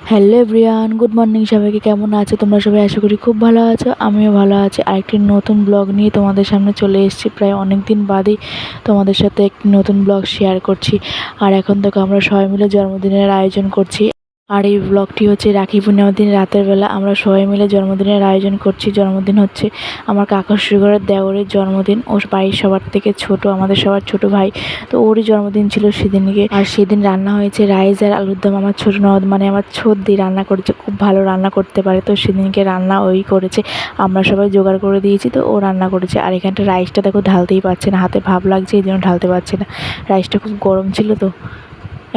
Hello everyone, good morning. সবাইকে কেমন আছো তোমরা সবাই? আশা করি খুব ভালো আছো, আমিও ভালো আছি। আরেকটি নতুন ব্লগ নিয়ে তোমাদের সামনে চলে এসেছি। প্রায় অনেক দিন বাদেই তোমাদের সাথে একটি নতুন ব্লগ শেয়ার করছি। আর এখন থেকে আমরা সবাই মিলে জন্মদিনের আয়োজন করছি। আর এই ব্লগটি হচ্ছে রাখি পূর্ণিমার দিন রাতের বেলা আমরা সবাই মিলে জন্মদিনের আয়োজন করছি। জন্মদিন হচ্ছে আমার কাকা শ্বশুরের দেওরের জন্মদিন। ওর বাড়ির সবার থেকে ছোট, আমাদের সবার ছোট ভাই, তো ওরই জন্মদিন ছিল সেদিনকে। আর সেদিন রান্না হয়েছে রাইস আর আলুর দম। আমার ছোট ননদ মানে আমার ছোটদি রান্না করেছে, খুব ভালো রান্না করতে পারে। তো সেদিনকে রান্না ওই করেছে, আমরা সবাই জোগাড় করে দিয়েছি, তো ও রান্না করেছে। আর এখানটা রাইসটা দেখো ঢালতেই পারছে না, হাতে ভাব লাগছে, এই জন্য ঢালতে পারছে না। রাইসটা খুব গরম ছিল, তো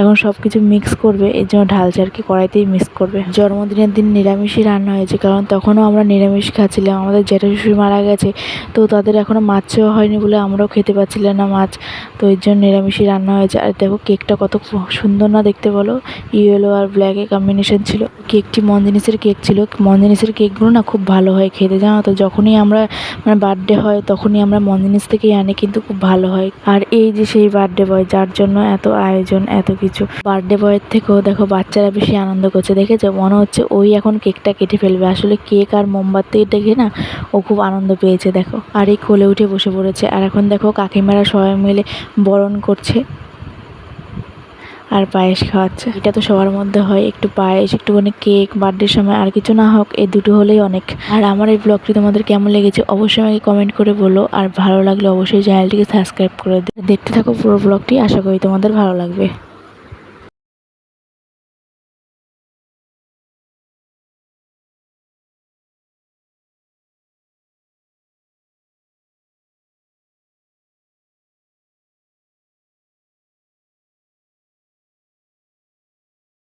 এখন সব কিছু মিক্স করবে, এর জন্য ঢালছে আর কি, কড়াইতেই মিক্স করবে। জন্মদিনের দিন নিরামিষই রান্না হয়েছে, কারণ তখনও আমরা নিরামিষ খাচ্ছিলাম। আমাদের জেঠা শ্বশুর মারা গেছে, তো তাদের এখনও মাছ ছোঁয়া হয়নি বলে আমরাও খেতে পাচ্ছিলাম না মাছ, তো এর জন্য নিরামিষই রান্না হয়েছে। আর দেখো কেকটা কত সুন্দর না দেখতে বলো, ইয়েলো আর ব্ল্যাকে কম্বিনেশন ছিল। কেকটি মনজিনিসের কেক ছিল। মনজিনিসের কেকগুলো না খুব ভালো হয় খেতে, জানো তো। যখনই আমরা মানে বার্থডে হয় তখনই আমরা মনজিনিস থেকেই আনি, কিন্তু খুব ভালো হয়। আর এই যে সেই বার্থডে বয়, যার জন্য এত আয়োজন এত কিছু। বার্থডে বয়ের থেকেও দেখো বাচ্চারা বেশি আনন্দ করছে, দেখেছো? মনে হচ্ছে ওই এখন কেকটা কেটে ফেলবে। আসলে কেক আর মোমবাতি দেখে না ও খুব আনন্দ পেয়েছে দেখো। আর এই কোলে উঠে বসে পড়েছে। আর এখন দেখো কাকিমারা সবাই মিলে বরণ করছে আর পায়েস খাওয়াচ্ছে। এটা তো সবার মধ্যে হয়, একটু পায়েস, একটুখানি কেক, বার্থডের সময় আর কিছু না হোক এই দুটো হলেই অনেক। আর আমার এই ব্লগটি তোমাদের কেমন লেগেছে অবশ্যই আমাকে কমেন্ট করে বলো। আর ভালো লাগলে অবশ্যই চ্যানেলটিকে সাবস্ক্রাইব করে দেখতে থাকো পুরো ব্লগটি, আশা করি তোমাদের ভালো লাগবে।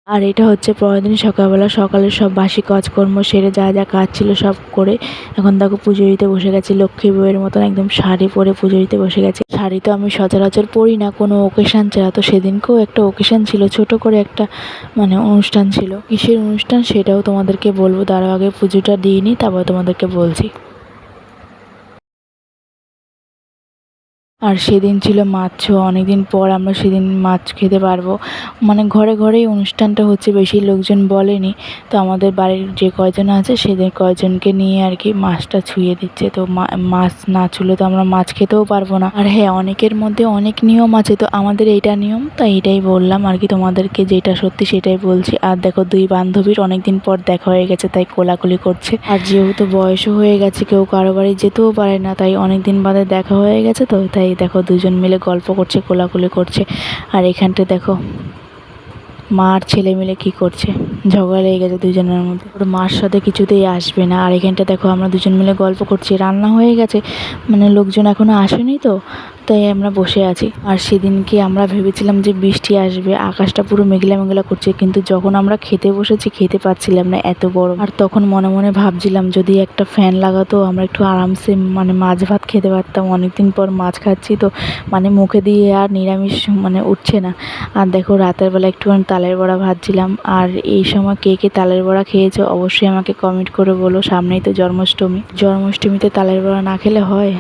আর এটা হচ্ছে পরের দিন সকালবেলা, সকালে সব বাসি কাজকর্ম সেরে যা যা কাজ ছিল সব করে এখন দেখো পুজো দিতে বসে গেছি। লক্ষ্মী বউয়ের মতন একদম শাড়ি পরে পুজো দিতে বসে গেছে। শাড়ি তো আমি সচরাচর পরি না, কোনো ওকেশান ছাড়া। তো সেদিনকেও একটা ওকেশান ছিল, ছোট করে একটা মানে অনুষ্ঠান ছিল। কিসের অনুষ্ঠান সেটাও তোমাদেরকে বলবো, তার আগে পুজোটা দিয়ে নিই, তারপর তোমাদেরকে বলছি। আর সেদিন ছিল মাছ ছোঁয়া, অনেকদিন পর আমরা সেদিন মাছ খেতে পারবো। মানে ঘরে ঘরেই অনুষ্ঠানটা হচ্ছে, বেশি লোকজন বলেনি। তো আমাদের বাড়ির যে কয়জন আছে সেদের কয়জনকে নিয়ে আর কি মাছটা ছুঁয়ে দিচ্ছে। তো মাছ না ছুলে তো আমরা মাছ খেতেও পারবো না। আর হ্যাঁ, অনেকের মধ্যে অনেক নিয়ম আছে, তো আমাদের এইটা নিয়ম, তাই এটাই বললাম আর কি তোমাদেরকে, যেটা সত্যি সেটাই বলছি। আর দেখো দুই বান্ধবীর অনেকদিন পর দেখা হয়ে গেছে, তাই কোলাকুলি করছে। আর যেহেতু বয়সও হয়ে গেছে, কেউ কারো বাড়ি যেতেও পারে না, তাই অনেকদিন বাদে দেখা হয়ে গেছে, তো তাই দেখো দুজন মিলে গল্প করছে, কোলাকুলি করছে। আর এখানটা দেখো মা আর ছেলে মিলে কি করছে, ঝগড়া লেগে গেছে দুজনের মধ্যে, ওর মার সাথে কিছুতেই আসবে না। আর এখানটা দেখো আমরা দুজন মিলে গল্প করছি, রান্না হয়ে গেছে, মানে লোকজন এখনো আসেনি, তো তাই আমরা বসে আছি। আর সেদিনকে আমরা ভেবেছিলাম যে বৃষ্টি আসবে, আকাশটা পুরো মেঘলা মেঘলা করছে, কিন্তু যখন আমরা খেতে বসেছি খেতে পাচ্ছিলাম না, এত গরম। আর তখন মনে মনে ভাবছিলাম যদি একটা ফ্যান লাগাতো আমরা একটু আরামসে মানে মাছ ভাত খেতে পারতাম। অনেকদিন পর মাছ খাচ্ছি, তো মানে মুখে দিয়ে আর নিরামিষ মানে উঠছে না। আর দেখো রাতের বেলা একটুখানি তালের বড়া ভাজছিলাম। আর এই সময় কে কে তালের বড়া খেয়েছো অবশ্যই আমাকে কমেন্ট করে বলো। সামনেই তো জন্মাষ্টমী, জন্মাষ্টমীতে তালের বড়া না খেলে হয়?